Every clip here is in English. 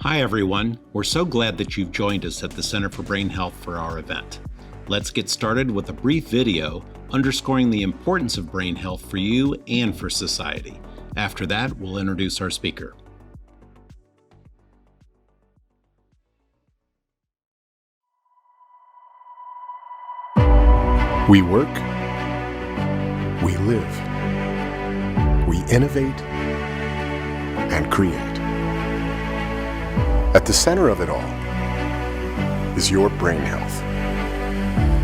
Hi everyone, we're so glad that you've joined us at the Center for Brain Health for our event. Let's get started with a brief video underscoring the importance of brain health for you and for society. After that, we'll introduce our speaker. We work, we live, we innovate and create. At the center of it all is your brain health.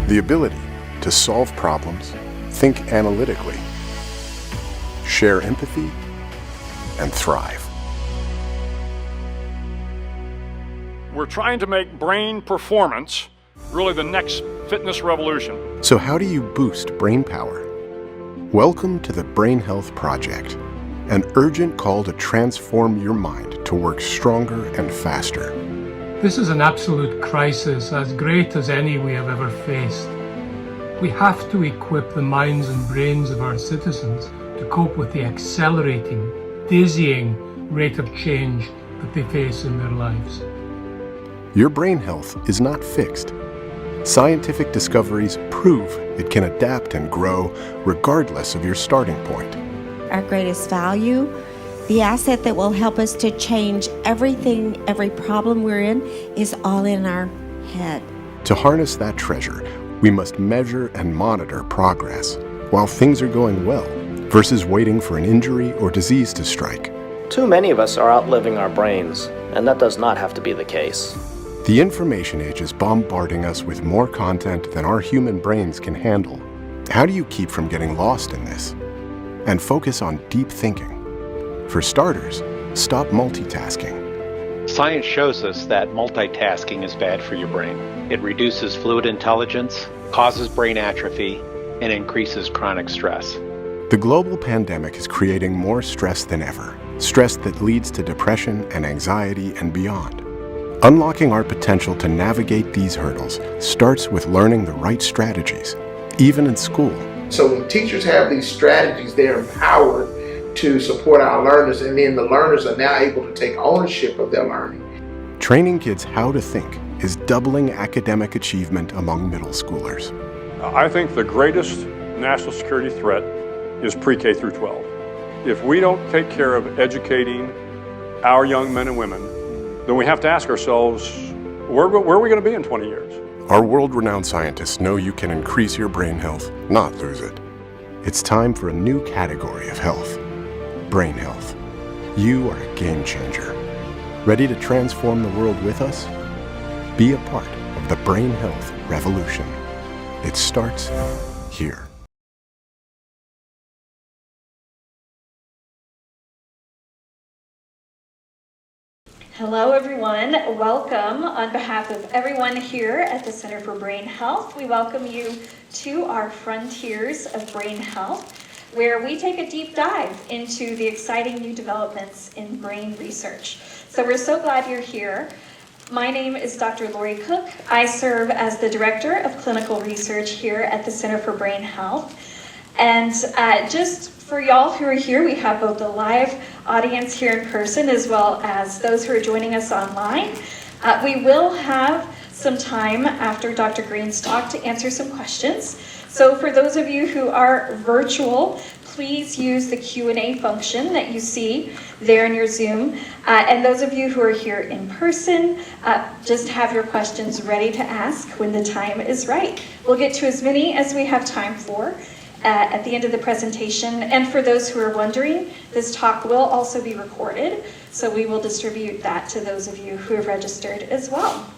The ability to solve problems, think analytically, share empathy, and thrive. We're trying to make brain performance really the next fitness revolution. So how do you boost brain power? Welcome to the Brain Health Project, an urgent call to transform your mind to work stronger and faster. This is an absolute crisis as great as any we have ever faced. We have to equip the minds and brains of our citizens to cope with the accelerating, dizzying rate of change that they face in their lives. Your brain health is not fixed. Scientific discoveries prove it can adapt and grow regardless of your starting point. Our greatest value, the asset that will help us to change everything, every problem we're in, is all in our head. To harness that treasure, we must measure and monitor progress while things are going well versus waiting for an injury or disease to strike. Too many of us are outliving our brains, and that does not have to be the case. The information age is bombarding us with more content than our human brains can handle. How do you keep from getting lost in this? And focus on deep thinking. For starters, stop multitasking. Science shows us that multitasking is bad for your brain. It reduces fluid intelligence, causes brain atrophy, and increases chronic stress. The global pandemic is creating more stress than ever, stress that leads to depression and anxiety and beyond. Unlocking our potential to navigate these hurdles starts with learning the right strategies, even in school. So when teachers have these strategies, they're empowered to support our learners, and then the learners are now able to take ownership of their learning. Training kids how to think is doubling academic achievement among middle schoolers. I think the greatest national security threat is pre-K through 12. If we don't take care of educating our young men and women, then we have to ask ourselves, where are we going to be in 20 years? Our world-renowned scientists know you can increase your brain health, not lose it. It's time for a new category of health, brain health. You are a game changer. Ready to transform the world with us? Be a part of the brain health revolution. It starts here. Hello everyone, welcome on behalf of everyone here at the Center for Brain Health. We welcome you to our Frontiers of Brain Health, where we take a deep dive into the exciting new developments in brain research. So we're so glad you're here. My name is Dr. Lori Cook. I serve as the Director of Clinical Research here at the Center for Brain Health. And just for y'all who are here, we have both the live audience here in person as well as those who are joining us online. We will have some time after Dr. Green's talk to answer some questions. So for those of you who are virtual, please use the Q&A function that you see there in your Zoom. And those of you who are here in person, just have your questions ready to ask when the time is right. We'll get to as many as we have time for at the end of the presentation. And for those who are wondering, this talk will also be recorded, so we will distribute that to those of you who have registered as well.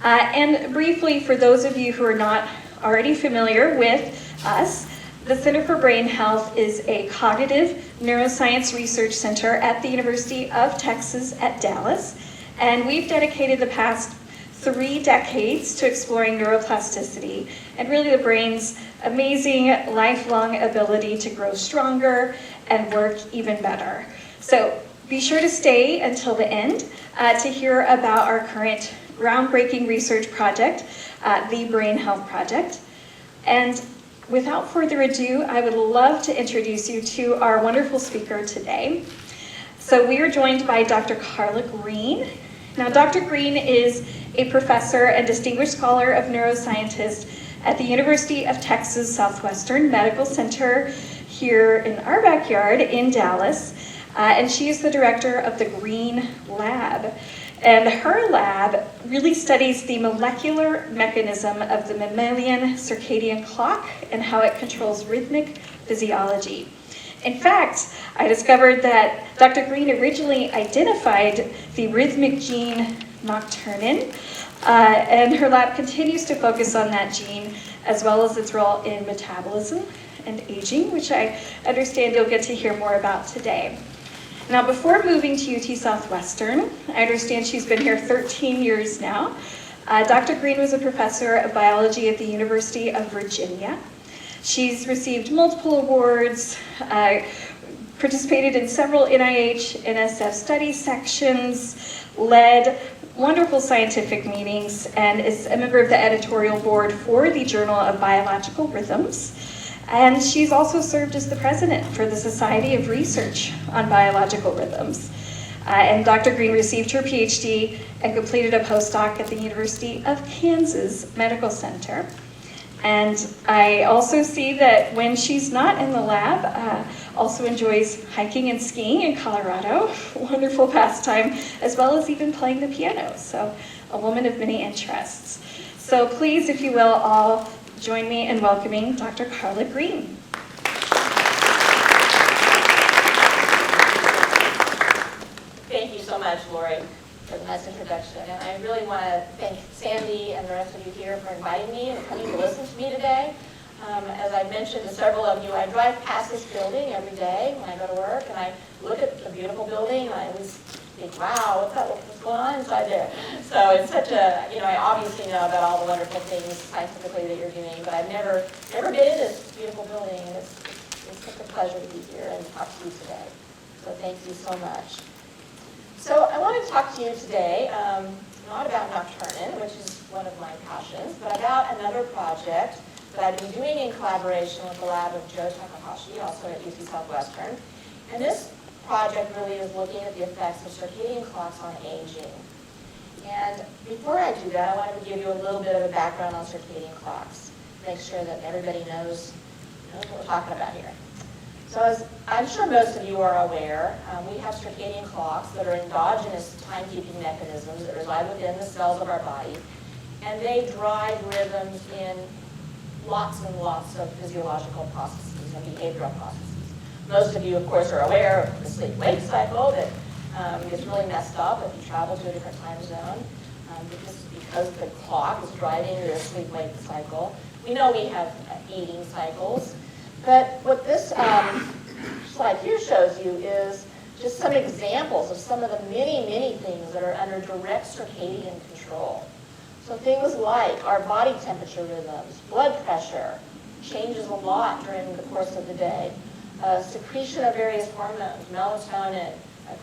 And briefly, for those of you who are not already familiar with us, the Center for Brain Health is a cognitive neuroscience research center at the University of Texas at Dallas, and we've dedicated the past 3 decades to exploring neuroplasticity and really the brain's amazing lifelong ability to grow stronger and work even better. So be sure to stay until the end to hear about our current groundbreaking research project, the Brain Health Project. And without further ado, I would love to introduce you to our wonderful speaker today. So we are joined by Dr. Carla Green. Now, Dr. Green is a professor and distinguished scholar of neuroscientist at the University of Texas Southwestern Medical Center here in our backyard in Dallas. And she is the director of the Green Lab. And her lab really studies the molecular mechanism of the mammalian circadian clock and how it controls rhythmic physiology. In fact, I discovered that Dr. Green originally identified the rhythmic gene nocturnin, and her lab continues to focus on that gene as well as its role in metabolism and aging, which I understand you'll get to hear more about today. Now, before moving to UT Southwestern, I understand she's been here 13 years now. Dr. Green was a professor of biology at the University of Virginia. She's received multiple awards, participated in several NIH, NSF study sections, led wonderful scientific meetings, and is a member of the editorial board for the Journal of Biological Rhythms. And she's also served as the president for the Society of Research on Biological Rhythms. And Dr. Green received her PhD and completed a postdoc at the University of Kansas Medical Center. And I also see that when she's not in the lab, also enjoys hiking and skiing in Colorado, wonderful pastime, as well as even playing the piano. So a woman of many interests. So please, if you will, all join me in welcoming Dr. Carla Green. Thank you so much, Lori, for the nice introduction. And I really want to thank Sandy and the rest of you here for inviting me and coming to listen to me today. As I mentioned to several of you, I drive past this building every day when I go to work, and I look at the beautiful building, and I always think, wow, what's going on inside there? So it's such a, I obviously know about all the wonderful things scientifically that you're doing, but I've never been in this beautiful building, and it's such a pleasure to be here and talk to you today. So thank you so much. So I want to talk to you today, not about nocturnin, which is one of my passions, but about another project that I've been doing in collaboration with the lab of Joe Takahashi, also at UT Southwestern. And this project really is looking at the effects of circadian clocks on aging. And before I do that, I wanted to give you a little bit of a background on circadian clocks, make sure that everybody knows what we're talking about here. So as I'm sure most of you are aware, we have circadian clocks that are endogenous timekeeping mechanisms that reside within the cells of our body, and they drive rhythms in lots and lots of physiological processes and behavioral processes. Most of you, of course, are aware of the sleep-wake cycle that gets really messed up if you travel to a different time zone because the clock is driving your sleep-wake cycle. We know we have eating cycles, but what this slide here shows you is just some examples of some of the many, many things that are under direct circadian control. So things like our body temperature rhythms, blood pressure changes a lot during the course of the day, secretion of various hormones, melatonin,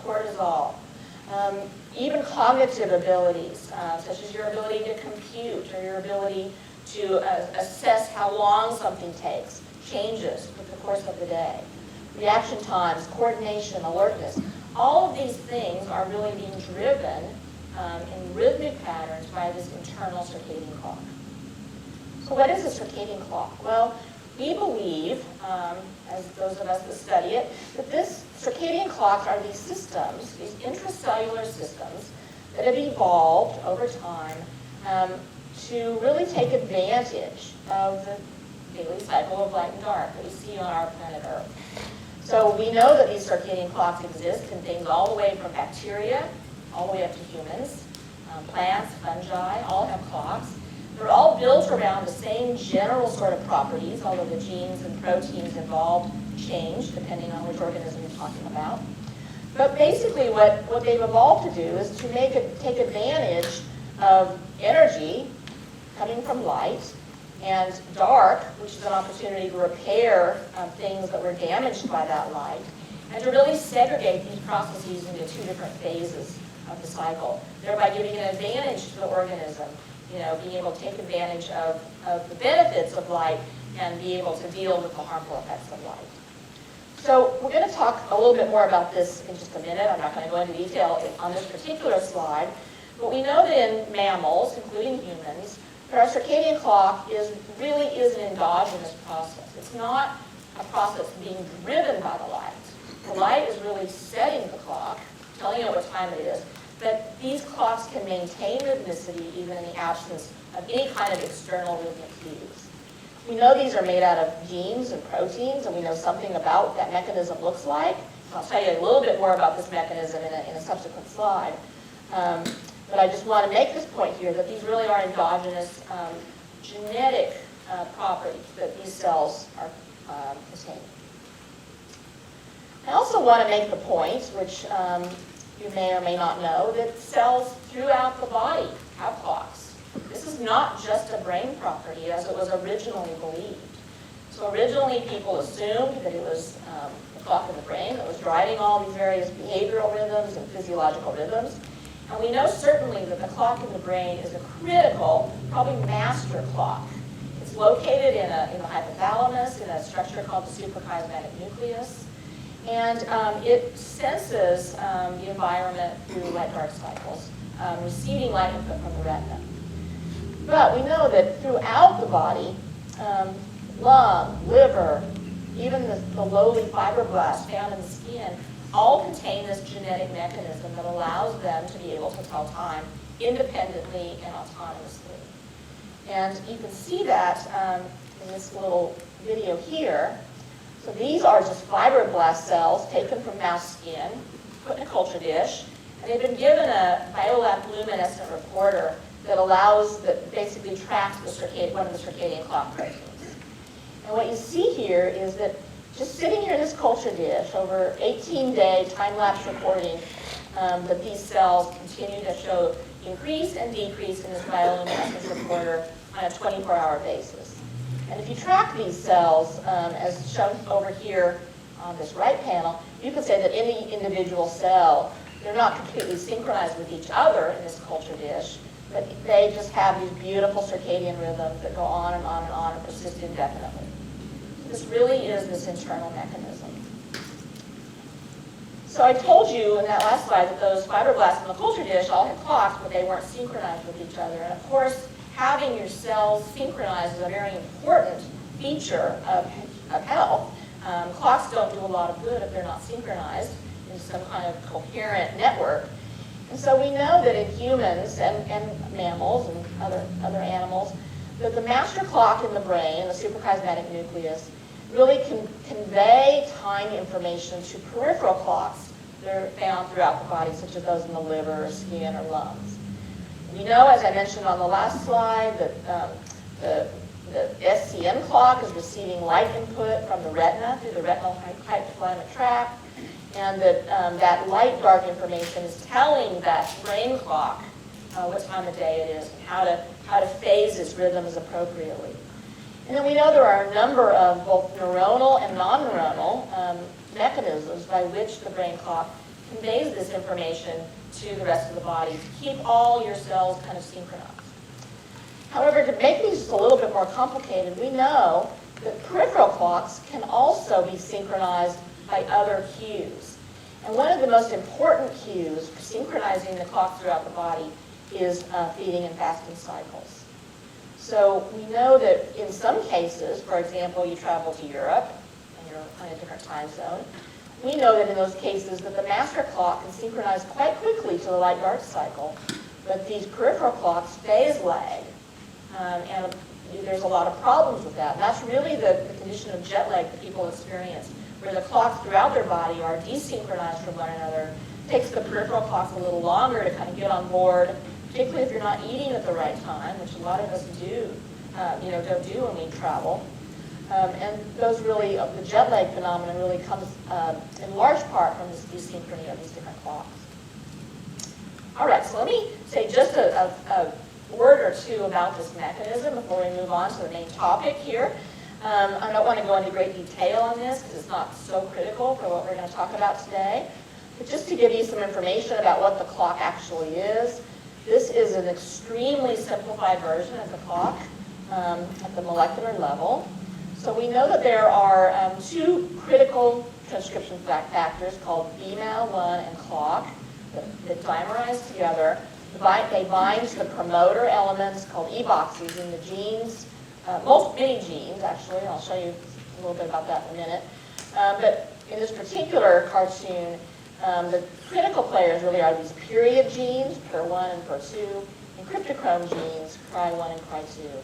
cortisol, even cognitive abilities, such as your ability to compute or your ability to assess how long something takes, changes with the course of the day. Reaction times, coordination, alertness, all of these things are really being driven in rhythmic patterns by this internal circadian clock. So what is a circadian clock? Well, we believe, as those of us that study it, that this circadian clocks are these systems, these intracellular systems that have evolved over time to really take advantage of the daily cycle of light and dark that we see on our planet Earth. So we know that these circadian clocks exist in things all the way from bacteria all the way up to humans. Plants, fungi, all have clocks. They're all built around the same general sort of properties, although the genes and proteins involved change depending on which organism you're talking about. But basically what they've evolved to do is to take advantage of energy coming from light and dark, which is an opportunity to repair things that were damaged by that light, and to really segregate these processes into two different phases of the cycle, thereby giving an advantage to the organism, being able to take advantage of the benefits of light and be able to deal with the harmful effects of light. So we're going to talk a little bit more about this in just a minute. I'm not going to go into detail on this particular slide. But we know that in mammals, including humans, that our circadian clock really is an endogenous process. It's not a process being driven by the light. The light is really setting the clock, telling you what time it is. But these clocks can maintain rhythmicity even in the absence of any kind of external rhythmic cues. We know these are made out of genes and proteins, and we know something about what that mechanism looks like. I'll tell you a little bit more about this mechanism in a subsequent slide. But I just want to make this point here that these really are endogenous genetic properties that these cells are containing. I also want to make the point, which you may or may not know, that cells throughout the body have clocks. This is not just a brain property as it was originally believed. So originally people assumed that it was the clock in the brain that was driving all these various behavioral rhythms and physiological rhythms. And we know certainly that the clock in the brain is a critical, probably master clock. It's located in the hypothalamus in a structure called the suprachiasmatic nucleus. And it senses the environment through light-dark cycles, receiving light input from the retina. But we know that throughout the body, lung, liver, even the lowly fibroblasts found in the skin, all contain this genetic mechanism that allows them to be able to tell time independently and autonomously. And you can see that in this little video here. So these are just fibroblast cells taken from mouse skin, put in a culture dish, and they've been given a bioluminescent recorder that basically tracks one of the circadian clock proteins. And what you see here is that just sitting here in this culture dish over 18-day time-lapse recording, that these cells continue to show increase and decrease in this bioluminescence recorder on a 24-hour basis. And if you track these cells, as shown over here on this right panel, you can say that any individual cell, they're not completely synchronized with each other in this culture dish, but they just have these beautiful circadian rhythms that go on and on and on and persist indefinitely. This really is this internal mechanism. So I told you in that last slide that those fibroblasts in the culture dish all had clocks, but they weren't synchronized with each other. And of course, having your cells synchronized is a very important feature of health. Clocks don't do a lot of good if they're not synchronized in some kind of coherent network. And so we know that in humans and mammals and other animals, that the master clock in the brain, the suprachiasmatic nucleus, really can convey time information to peripheral clocks that are found throughout the body, such as those in the liver, or skin, or lungs. We know, as I mentioned on the last slide, that the SCN clock is receiving light input from the retina through the retinal hypothalamic tract, and that that light-dark information is telling that brain clock what time of day it is and how to phase its rhythms appropriately. And then we know there are a number of both neuronal and non-neuronal mechanisms by which the brain clock conveys this information to the rest of the body to keep all your cells kind of synchronized. However, to make these just a little bit more complicated, we know that peripheral clocks can also be synchronized by other cues. And one of the most important cues for synchronizing the clock throughout the body is feeding and fasting cycles. So we know that in some cases, for example, you travel to Europe and you're on a different time zone, we know that in those cases that the master clock can synchronize quite quickly to the light-dark cycle, but these peripheral clocks phase lag, and there's a lot of problems with that. And that's really the condition of jet lag that people experience, where the clocks throughout their body are desynchronized from one another. It takes the peripheral clocks a little longer to kind of get on board, particularly if you're not eating at the right time, which a lot of us don't do when we travel. And those really, the jet lag phenomenon really comes in large part from this desynchrony of these different clocks. All right, so let me say just a word or two about this mechanism before we move on to the main topic here. I don't want to go into great detail on this because it's not so critical for what we're going to talk about today. But just to give you some information about what the clock actually is, this is an extremely simplified version of the clock at the molecular level. So we know that there are two critical transcription factors called BMAL1 and clock that dimerize together. They bind to the promoter elements called eboxes in the genes, many genes actually, and I'll show you a little bit about that in a minute. But in this particular cartoon, the critical players really are these period genes, PER1 and PER2, and cryptochrome genes, CRY1 and CRY2.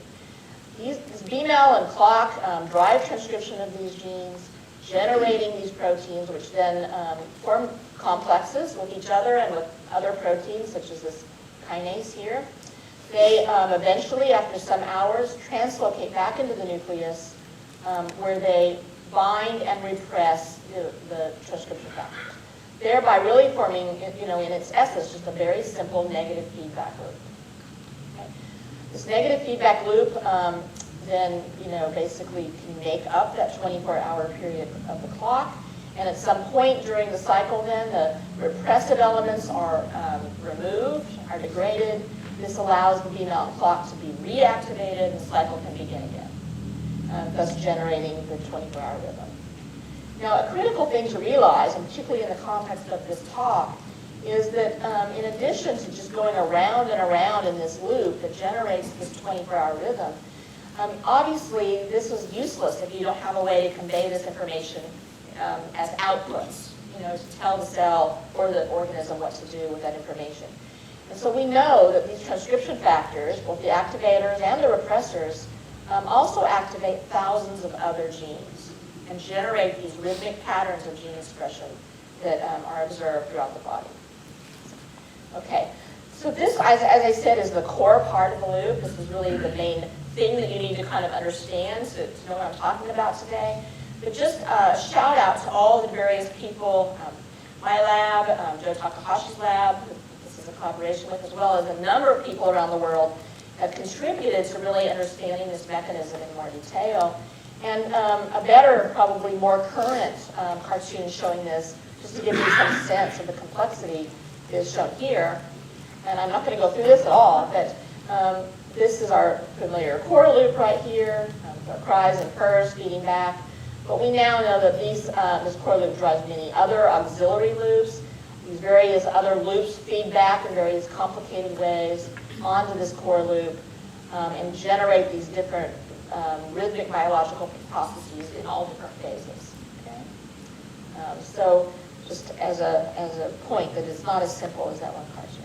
This BMAL and clock drive transcription of these genes, generating these proteins, which then form complexes with each other and with other proteins, such as this kinase here. They eventually, after some hours, translocate back into the nucleus, where they bind and repress the transcription factors, thereby really forming, in its essence, just a very simple negative feedback loop. Okay. This negative feedback loop then, basically can make up that 24-hour period of the clock. And at some point during the cycle then, the repressive elements are removed, are degraded. This allows the BMAL clock to be reactivated and the cycle can begin again, thus generating the 24-hour rhythm. Now, a critical thing to realize, and particularly in the context of this talk, is that in addition to just going around and around in this loop that generates this 24-hour rhythm, obviously this is useless if you don't have a way to convey this information as outputs, to tell the cell or the organism what to do with that information. And so we know that these transcription factors, both the activators and the repressors, also activate thousands of other genes and generate these rhythmic patterns of gene expression that are observed throughout the body. Okay, so this, as I said, is the core part of the loop. This is really the main thing that you need to kind of understand to know what I'm talking about today. But just a shout out to all the various people, my lab, Joe Takahashi's lab, who this is a collaboration with, as well as a number of people around the world have contributed to really understanding this mechanism in more detail. And a better, probably more current cartoon showing this, just to give you some sense of the complexity, is shown here. And I'm not going to go through this at all, but this is our familiar core loop right here, the cries and purrs feeding back. But we now know that this core loop drives many other auxiliary loops. These various other loops feed back in various complicated ways onto this core loop and generate these different rhythmic biological processes in all different phases. Okay? So just as a point that it's not as simple as that one cartoon.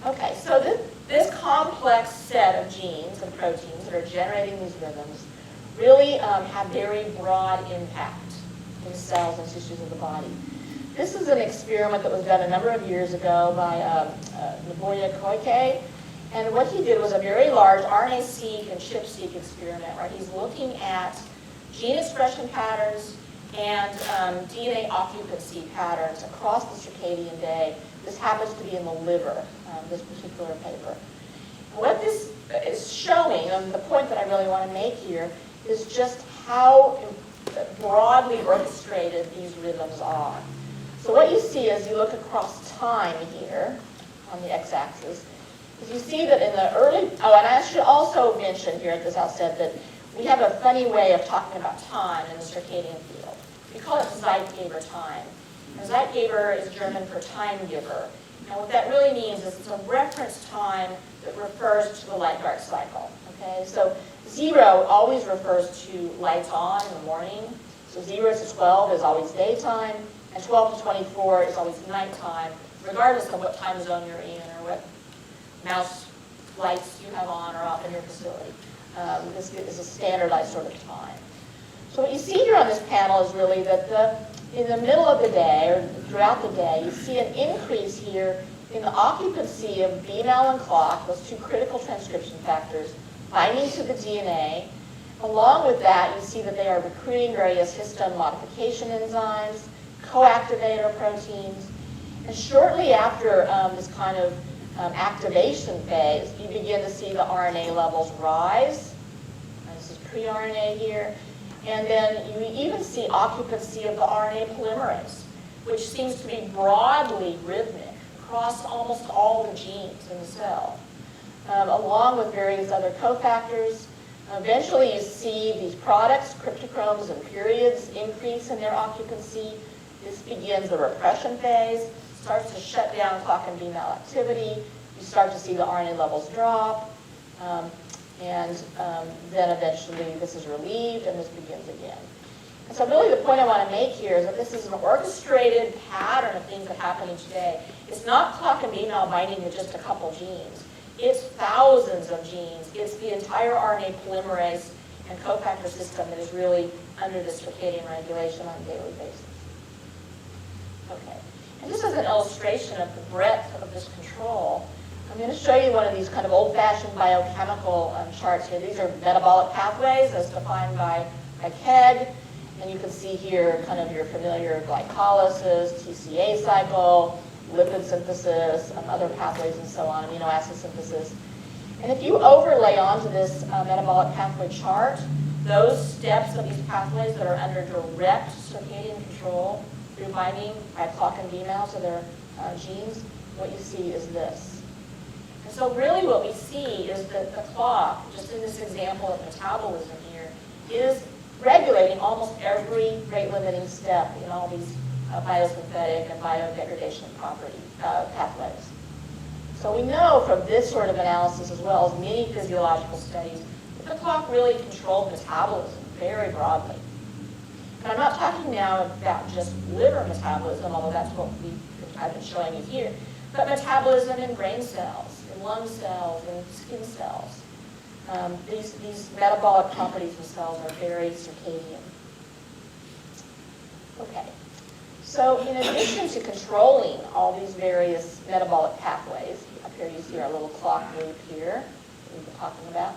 Okay, so this complex set of genes and proteins that are generating these rhythms really have very broad impact in cells and tissues of the body. This is an experiment that was done a number of years ago by Nobuya Koike. And what he did was a very large RNA-seq and ChIP-seq experiment, where he's looking at gene expression patterns and DNA occupancy patterns across the circadian day. This happens to be in the liver, this particular paper. What this is showing, and the point that I really want to make here, is just how broadly orchestrated these rhythms are. So what you see as you look across time here on the x-axis is you see that in the early, and I should also mention here at this outset that we have a funny way of talking about time in the circadian field. We call it Zeitgeber time. And Zeitgeber is German for time giver. And what that really means is it's a reference time that refers to the light-dark cycle. Okay, so 0 always refers to lights on in the morning. So 0 to 12 is always daytime, and 12 to 24 is always nighttime, regardless of what time zone you're in or what mouse lights you have on or off in your facility. This is a standardized sort of time. So what you see here on this panel is really that in the middle of the day, or throughout the day, you see an increase here in the occupancy of BMAL and clock, those two critical transcription factors, binding to the DNA. Along with that, you see that they are recruiting various histone modification enzymes, coactivator proteins, and shortly after this kind of activation phase, you begin to see the RNA levels rise. And this is pre-RNA here. And then you even see occupancy of the RNA polymerase, which seems to be broadly rhythmic across almost all the genes in the cell, along with various other cofactors. Eventually, you see these products, cryptochromes and periods, increase in their occupancy. This begins the repression phase, starts to shut down clock and B-male activity. You start to see the RNA levels drop, and then eventually this is relieved and this begins again. And so really the point I want to make here is that this is an orchestrated pattern of things that happen each day. It's not clock and B-male binding to just a couple genes. It's thousands of genes. It's the entire RNA polymerase and cofactor system that is really under this circadian regulation on a daily basis. Okay, and just as an illustration of the breadth of this control, I'm going to show you one of these kind of old-fashioned biochemical charts here. These are metabolic pathways as defined by KEGG. And you can see here kind of your familiar glycolysis, TCA cycle, lipid synthesis, other pathways and so on, amino acid synthesis. And if you overlay onto this metabolic pathway chart, those steps of these pathways that are under direct circadian control through binding by clock and B-male to their genes, what you see is this. And so really what we see is that the clock, just in this example of metabolism here, is regulating almost every rate-limiting step in all these biosynthetic and biodegradation pathways. So we know from this sort of analysis, as well as many physiological studies, that the clock really controlled metabolism very broadly. And I'm not talking now about just liver metabolism, although that's what I've been showing you here, but metabolism in brain cells, in lung cells, in skin cells. These metabolic properties themselves are very circadian. Okay, so in addition to controlling all these various metabolic pathways, up here you see our little clock loop here we've been talking about,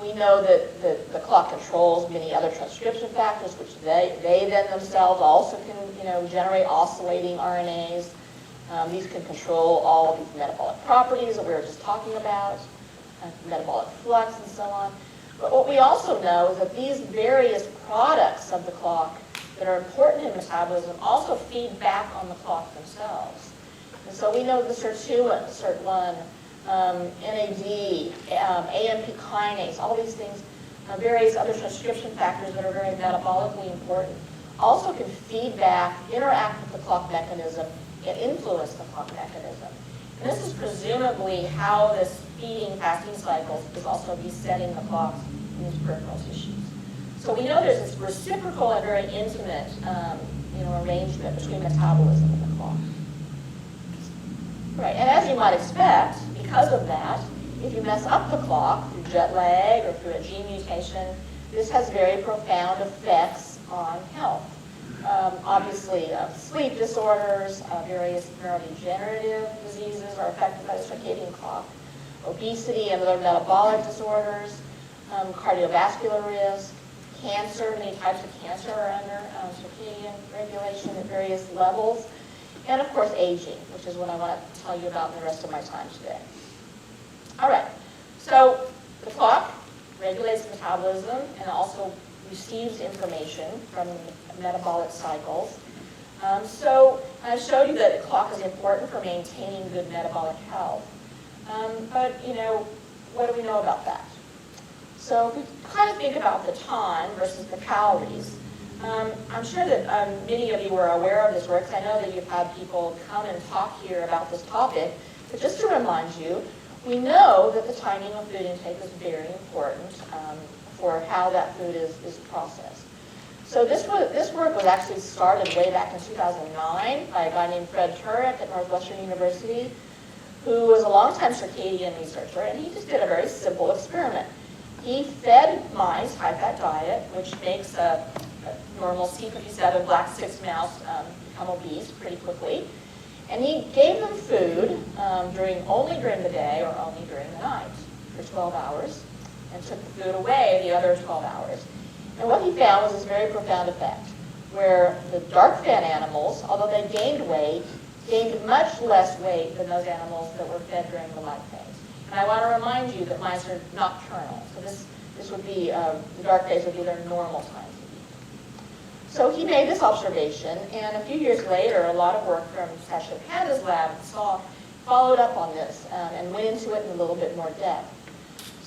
we know that the clock controls many other transcription factors, which they then themselves also can generate oscillating RNAs. These can control all of these metabolic properties that we were just talking about. Metabolic flux and so on. But what we also know is that these various products of the clock that are important in metabolism also feed back on the clock themselves. And so we know the sirtuin, SIRT1, NAD, AMP kinase, all these things, various other transcription factors that are very metabolically important, also can feed back, interact with the clock mechanism, and influence the clock mechanism. And this is presumably how this feeding fasting cycles is also resetting the clocks in these peripheral tissues. So we know there's this reciprocal and very intimate arrangement between metabolism and the clock. Right, and as you might expect, because of that, if you mess up the clock through jet lag or through a gene mutation, this has very profound effects on health. Obviously, sleep disorders, various neurodegenerative diseases are affected by the circadian clock. Obesity and other metabolic disorders, cardiovascular risk, cancer, many types of cancer are under circadian regulation at various levels, and of course aging, which is what I want to tell you about in the rest of my time today. All right, so the clock regulates metabolism and also receives information from metabolic cycles. So I showed you that the clock is important for maintaining good metabolic health. But, what do we know about that? So if we kind of think about the time versus the calories, I'm sure that many of you are aware of this work, because I know that you've had people come and talk here about this topic. But just to remind you, we know that the timing of food intake is very important for how that food is processed. So this work was actually started way back in 2009 by a guy named Fred Turek at Northwestern University, who was a longtime circadian researcher, and he just did a very simple experiment. He fed mice high-fat diet, which makes a normal C57 black 6 mouse become obese pretty quickly. And he gave them food only during the day or only during the night for 12 hours and took the food away the other 12 hours. And what he found was this very profound effect, where the dark fat animals, although they gained weight, gained much less weight than those animals that were fed during the light phase. And I want to remind you that mice are nocturnal, so this would be, the dark phase would be their normal time. So he made this observation, and a few years later, a lot of work from Sasha Panda's lab followed up on this and went into it in a little bit more depth.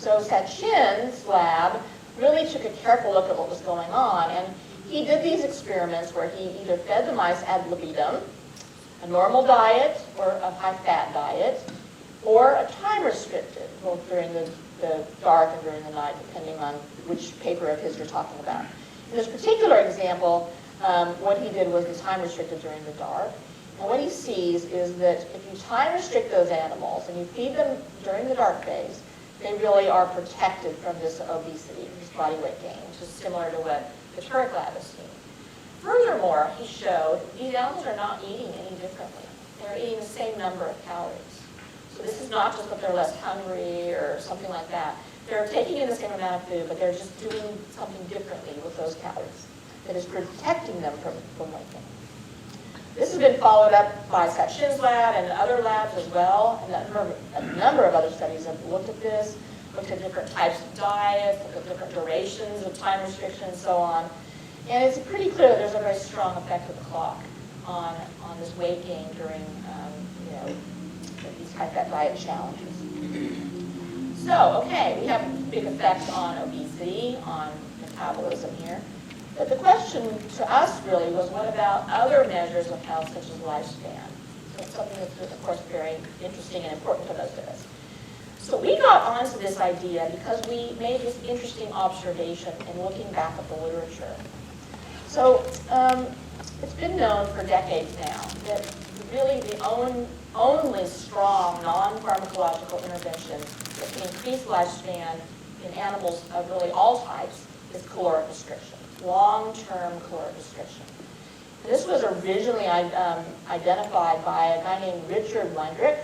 So Sachin's lab really took a careful look at what was going on, and he did these experiments where he either fed the mice ad libitum, a normal diet or a high-fat diet, or a time-restricted, both during the dark and during the night, depending on which paper of his you're talking about. In this particular example, what he did was the time-restricted during the dark. And what he sees is that if you time-restrict those animals and you feed them during the dark phase, they really are protected from this obesity, this body weight gain, which is similar to what the Turek lab has seen. Furthermore, he showed these animals are not eating any differently. They're eating the same number of calories. So this is not just that they're less hungry or something like that. They're taking in the same amount of food, but they're just doing something differently with those calories that is protecting them from weight gain. This has been followed up by Sachin's lab and other labs as well. And a number of other studies have looked at this, looked at different types of diets, looked at different durations of time restriction and so on. And it's pretty clear that there's a very strong effect of the clock on this weight gain during these high-fat diet challenges. So, okay, we have big effects on obesity, on metabolism here. But the question to us really was, what about other measures of health, such as lifespan? So it's something that's, of course, very interesting and important to most of us. So we got onto this idea because we made this interesting observation in looking back at the literature. So it's been known for decades now that really the only strong non-pharmacological intervention that can increase lifespan in animals of really all types is caloric restriction, long-term caloric restriction. And this was originally identified by a guy named Richard Wendrick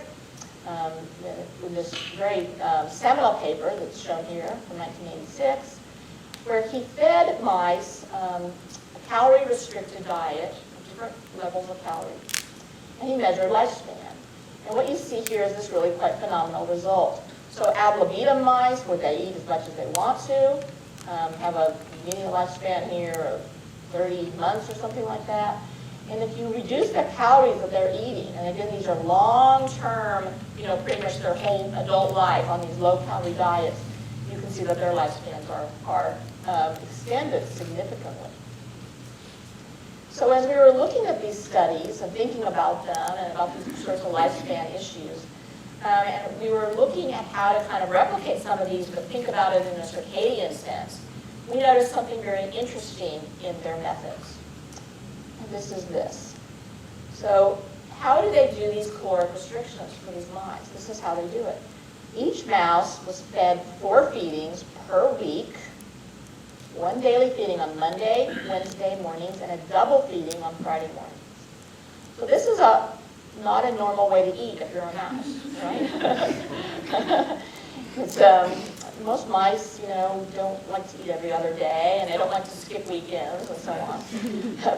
in this very seminal paper that's shown here from 1986, where he fed mice a calorie-restricted diet, different levels of calories, and he measured lifespan. And what you see here is this really quite phenomenal result. So ad libitum mice, where they eat as much as they want to, have a median lifespan here of 30 months or something like that. And if you reduce the calories that they're eating, and again, these are long-term, pretty much their whole adult life on these low-calorie diets, you can see that their lifespans are extended significantly. So as we were looking at these studies and thinking about them and about these sorts of lifespan issues, and we were looking at how to kind of replicate some of these, but think about it in a circadian sense, we noticed something very interesting in their methods. And this is this. So how do they do these caloric restrictions for these mice? This is how they do it. Each mouse was fed 4 feedings per week, 1 daily feeding on Monday, Wednesday mornings, and a double feeding on Friday mornings. So this is not a normal way to eat if you're a mouse, right? Most mice, don't like to eat every other day, and they don't like to skip weekends and so on.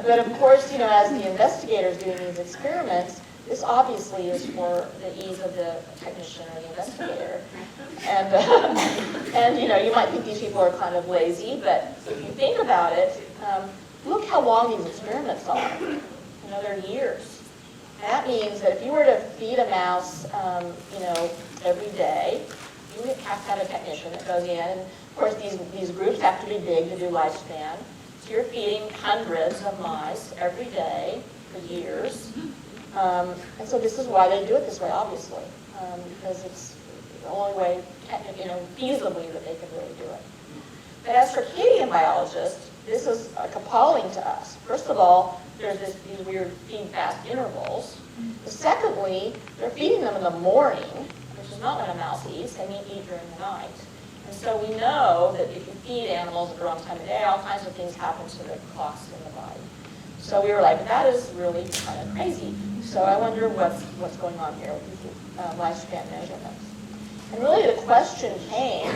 But of course, as the investigators doing these experiments, this obviously is for the ease of the technician or the investigator. And you might think these people are kind of lazy, but if you think about it, look how long these experiments are. They're years. And that means that if you were to feed a mouse, every day, you would have to have a technician that goes in. And of course, these groups have to be big to do lifespan. So you're feeding hundreds of mice every day for years. And so this is why they do it this way, obviously, because it's the only way, feasibly that they can really do it. But as circadian biologists, this is appalling to us. First of all, there's these weird feed-fast intervals. Secondly, they're feeding them in the morning, which is not when a mouse eats. They eat during the night. And so we know that if you feed animals at the wrong time of day, all kinds of things happen to the clocks in the body. So we were like, that is really kind of crazy. So I wonder what's going on here with these lifespan measurements. And really the question came,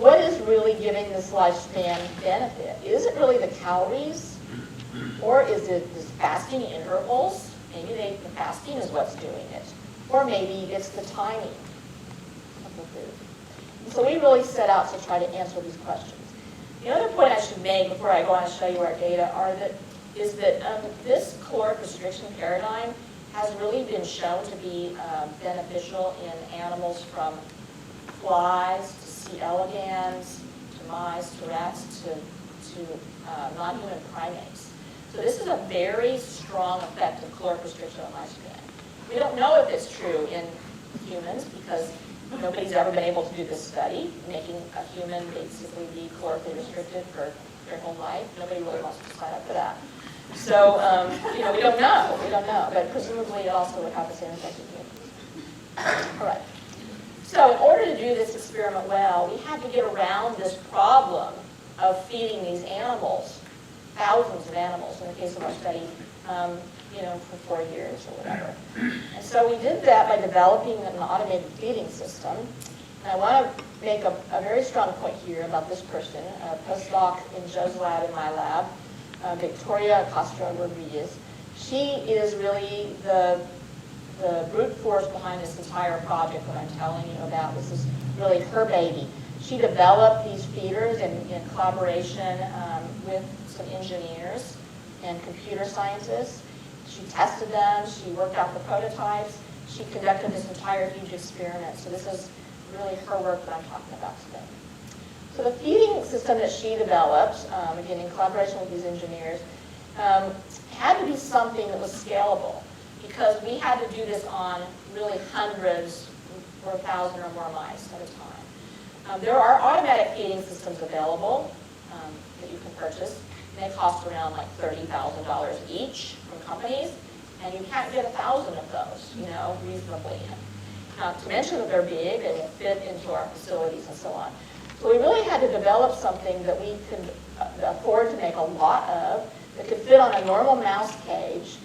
what is really giving this lifespan benefit? Is it really the calories? Or is it this fasting intervals? Maybe the fasting is what's doing it. Or maybe it's the timing of the food. And so we really set out to try to answer these questions. The other point I should make before I go on and show you our data is that this caloric restriction paradigm has really been shown to be beneficial in animals from flies to C. elegans, to mice, to rats, to non-human primates. So this is a very strong effect of caloric restriction on lifespan. We don't know if it's true in humans because nobody's ever been able to do this study, making a human basically be calorically restricted for their whole life. Nobody really wants to sign up for that. So, we don't know, but presumably it also would have the same effect in humans. All right. So in order to do this experiment well, we had to get around this problem of feeding these animals, thousands of animals in the case of our study, for 4 years or whatever. And so we did that by developing an automated feeding system. And I want to make a very strong point here about this person, a postdoc in Joe's lab in my lab, Victoria Castro Rodriguez. She is really the brute force behind this entire project that I'm telling you about. This is really her baby. She developed these feeders in collaboration with some engineers and computer scientists. She tested them, she worked out the prototypes, she conducted this entire huge experiment. So this is really her work that I'm talking about today. So the feeding system that she developed, again in collaboration with these engineers, had to be something that was scalable because we had to do this on really hundreds or 1,000 or more mice at a time. There are automatic feeding systems available that you can purchase. They cost around like $30,000 each from companies, and you can't get 1,000 of those, reasonably. Not to mention that they're big, they will fit into our facilities and so on. So we really had to develop something that we could afford to make a lot of, that could fit on a normal mouse cage,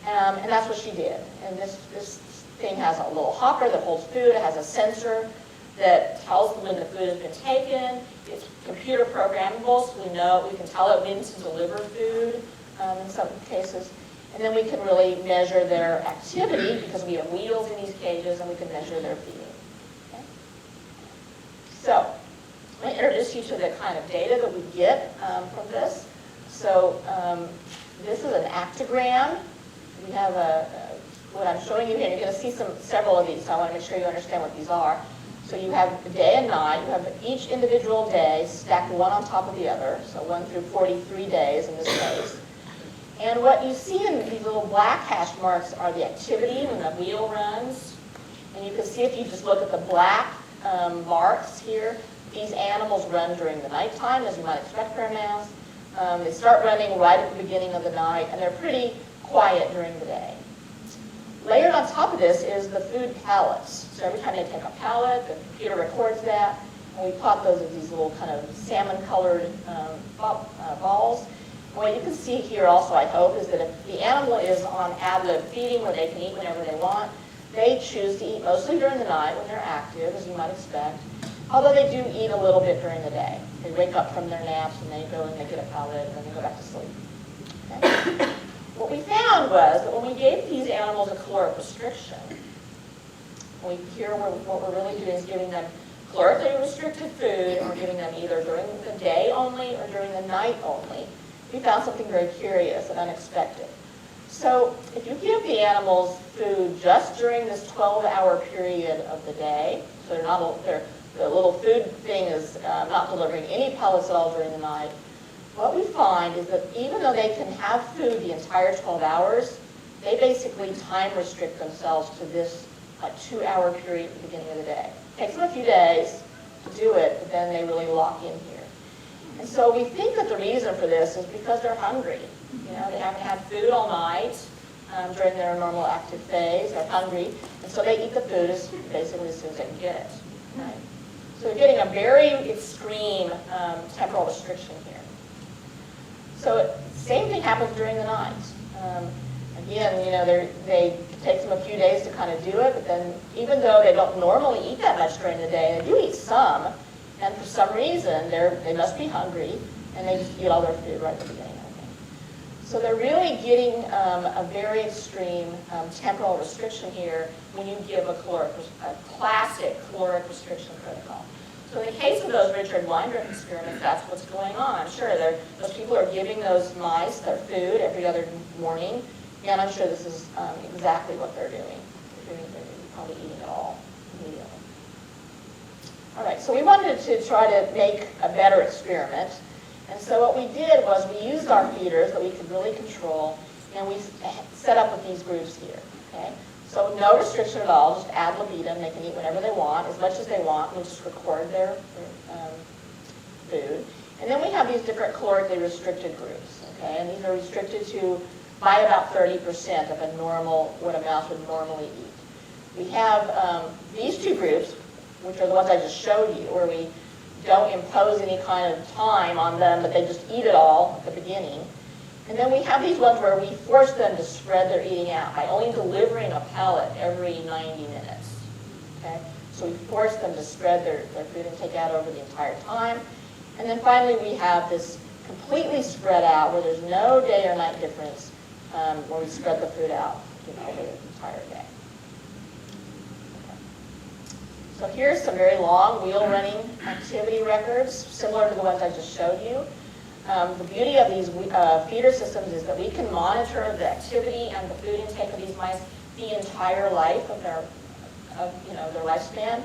and that's what she did. And this thing has a little hopper that holds food, it has a sensor that tells them when the food has been taken. It's computer programmable, so we can tell it when to deliver food in some cases. And then we can really measure their activity because we have wheels in these cages and we can measure their feeding. Okay? So let me introduce you to the kind of data that we get from this. So this is an actogram. We have what I'm showing you here. You're going to see several of these, so I want to make sure you understand what these are. So you have day and night. You have each individual day stacked one on top of the other, so 1 through 43 days in this case. And what you see in these little black hash marks are the activity when the wheel runs. And you can see if you just look at the black marks here, these animals run during the nighttime, as you might expect for a mouse. They start running right at the beginning of the night, and they're pretty quiet during the day. Layered on top of this is the food pellets. So every time they take a pellet, the computer records that, and we plot those as these little kind of salmon-colored balls. What you can see here also, I hope, is that if the animal is on ad-lib feeding where they can eat whenever they want, they choose to eat mostly during the night when they're active, as you might expect, although they do eat a little bit during the day. They wake up from their naps and they go and they get a pellet and then they go back to sleep. Okay? What we found was that when we gave these animals a caloric restriction, what we're really doing is giving them calorically restricted food, and we're giving them either during the day only or during the night only. We found something very curious and unexpected. So if you give the animals food just during this 12-hour period of the day, so the little food thing is not delivering any pellets at all during the night, what we find is that even though they can have food the entire 12 hours, they basically time restrict themselves to this 2-hour period at the beginning of the day. It takes them a few days to do it, but then they really lock in here. And so we think that the reason for this is because they're hungry. They haven't had food all night during their normal active phase. They're hungry, and so they eat the food basically as soon as they can get it. Right? So we're getting a very extreme temporal restriction here. So same thing happens during the night. Again, they take them a few days to kind of do it, but then even though they don't normally eat that much during the day, they do eat some, and for some reason they must be hungry, and they just eat all their food right at the beginning. So they're really getting a very extreme temporal restriction here when you give a classic caloric restriction protocol. So in the case of those Richard Weinberg experiments, that's what's going on. Sure, those people are giving those mice their food every other morning, and I'm sure this is exactly what they're doing. They're probably eating it all immediately. All right, so So we wanted to try to make a better experiment. And so what we did was we used our feeders that we could really control, and we set up with these groups here. Okay? So no restriction at all, just ad libitum. They can eat whatever they want, as much as they want. We'll just record their food. And then we have these different calorically restricted groups. Okay? And these are restricted to by about 30% of a normal, what a mouse would normally eat. We have these two groups, which are the ones I just showed you, where we don't impose any kind of time on them, but they just eat it all at the beginning. And then we have these ones where we force them to spread their eating out by only delivering a pellet every 90 minutes. Okay? So we force them to spread their food intake out over the entire time. And then finally we have this completely spread out, where there's no day or night difference, where we spread the food out over the entire day. So here's some very long wheel running activity records, similar to the ones I just showed you. The beauty of these feeder systems is that we can monitor the activity and the food intake of these mice the entire life of their lifespan.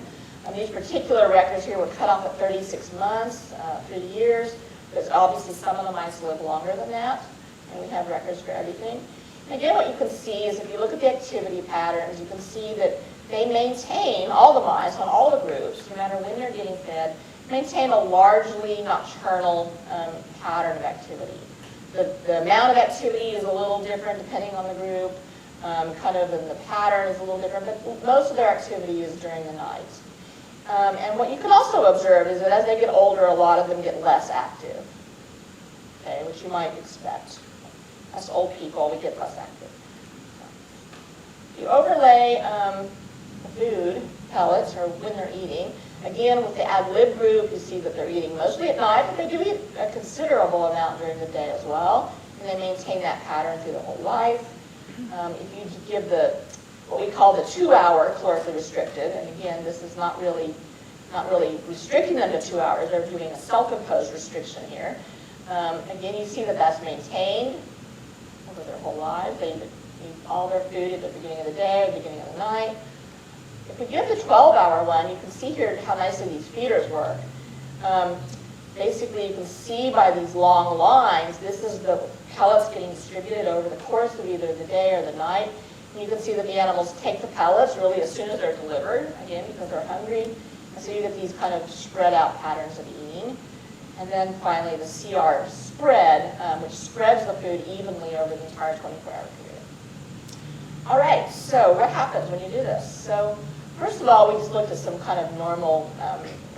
These particular records here were cut off at 36 months, 3 years, because obviously some of the mice live longer than that, and we have records for everything. And again, what you can see is if you look at the activity patterns, you can see that they maintain, all the mice on all the groups, no matter when they're getting fed, maintain a largely nocturnal pattern of activity. The amount of activity is a little different depending on the group, and the pattern is a little different, but most of their activity is during the night. And what you can also observe is that as they get older, a lot of them get less active, okay, which you might expect. As old people, we get less active. You overlay food pellets, or when they're eating. Again, with the ad lib group, you see that they're eating mostly at night, but they do eat a considerable amount during the day as well, and they maintain that pattern through the whole life. If you give what we call the 2-hour calorically restricted, and again, this is not really restricting them to 2 hours, they're doing a self-imposed restriction here. Again, you see that that's maintained over their whole lives. They eat all their food at the beginning of the day, or the beginning of the night. If we give the 12-hour one, you can see here how nicely these feeders work. Basically, you can see by these long lines, this is the pellets getting distributed over the course of either the day or the night. And you can see that the animals take the pellets really as soon as they're delivered, again, because they're hungry. And so you get these kind of spread out patterns of eating. And then finally, the CR spread, which spreads the food evenly over the entire 24-hour period. All right, so what happens when you do this? So first of all, we just looked at some kind of normal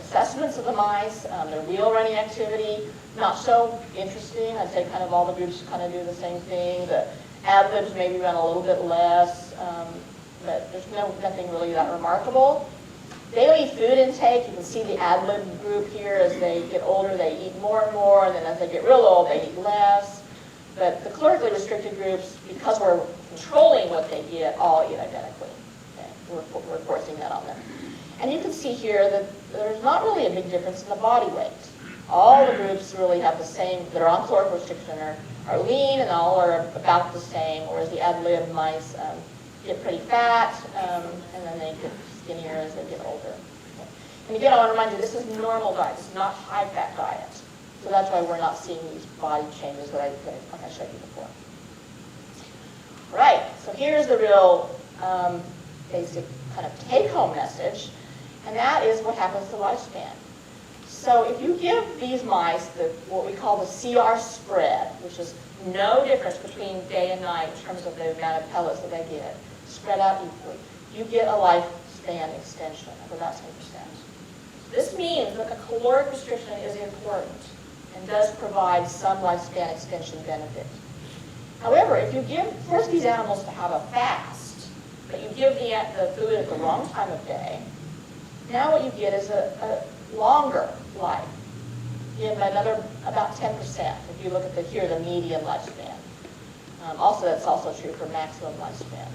assessments of the mice, their wheel running activity. Not so interesting. I'd say kind of all the groups kind of do the same thing. The ad libs maybe run a little bit less, but there's nothing really that remarkable. Daily food intake, you can see the ad lib group here. As they get older, they eat more and more, and then as they get real old, they eat less. But the calorically restricted groups, because we're controlling what they get, all eat identically. Okay? We're forcing that on them. And you can see here that there's not really a big difference in the body weight. All the groups really have the same, that are on caloric restriction are lean, and all are about the same, whereas the ad lib mice get pretty fat, and then they get skinnier as they get older. Okay. And again, I want to remind you, this is normal diet. This is not high-fat diet. So that's why we're not seeing these body changes that I showed you before. Right, so here's the real basic kind of take-home message, and that is what happens to lifespan. So if you give these mice what we call the CR spread, which is no difference between day and night in terms of the amount of pellets that they get, spread out equally, you get a lifespan extension of about 10%. This means that the caloric restriction is important and does provide some lifespan extension benefit. However, if you force these animals to have a fast, but you give the food at the wrong time of day, now what you get is a longer life. You have about 10% if you look at the median lifespan. That's also true for maximum lifespan.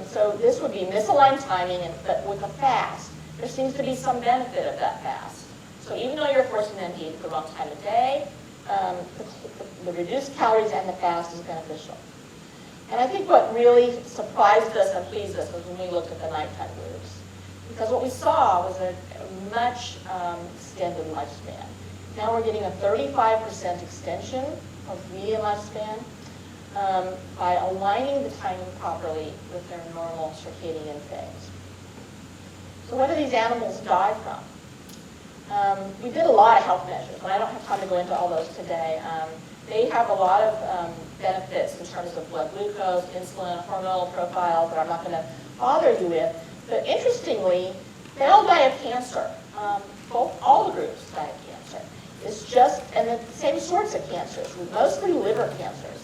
So this would be misaligned timing, but with a fast, there seems to be some benefit of that fast. So even though you're forcing them to eat at the wrong time of day, the reduced calories and the fast is beneficial. And I think what really surprised us and pleased us was when we looked at the nighttime groups. Because what we saw was a much extended lifespan. Now we're getting a 35% extension of median lifespan by aligning the timing properly with their normal circadian phase. So what do these animals die from? We did a lot of health measures, and I don't have time to go into all those today. They have a lot of benefits in terms of blood glucose, insulin, hormonal profiles that I'm not going to bother you with. But interestingly, they all die of cancer. All the groups die of cancer. It's just, and the same sorts of cancers, mostly liver cancers.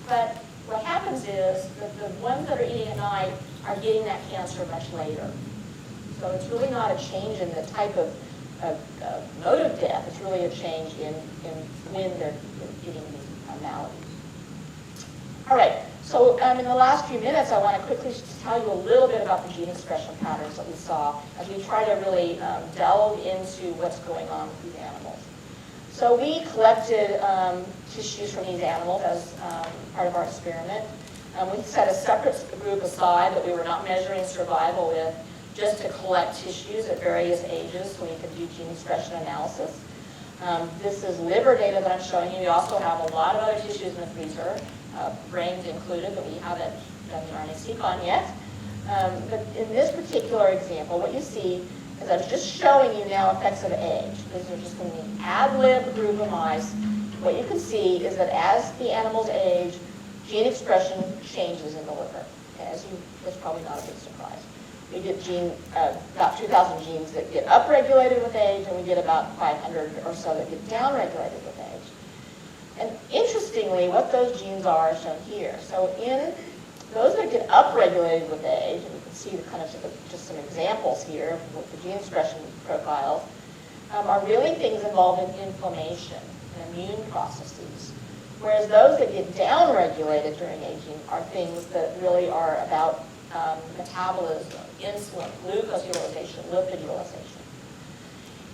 But what happens is that the ones that are eating at night are getting that cancer much later. So it's really not a change in the type of mode of death. It's really a change in when they're getting these maladies. All right, so in the last few minutes, I want to quickly just tell you a little bit about the gene expression patterns that we saw as we try to really delve into what's going on with these animals. So we collected tissues from these animals as part of our experiment. We set a separate group aside that we were not measuring survival with, just to collect tissues at various ages so we could do gene expression analysis. This is liver data that I'm showing you. We also have a lot of other tissues in the freezer, brains included, that we haven't done the RNA-seq on yet. But in this particular example, what you see is I'm just showing you now effects of age. These are just going to be an ad lib group of mice. What you can see is that as the animals age, gene expression changes in the liver. Okay, that's probably not a big surprise. We get about 2,000 genes that get upregulated with age, and we get about 500 or so that get downregulated with age. And interestingly, what those genes are shown here. So in those that get upregulated with age, and you can see the kind of just some examples here with the gene expression profiles, are really things involved in inflammation and immune processes. Whereas those that get downregulated during aging are things that really are about metabolism, insulin, glucose utilization, lipid utilization.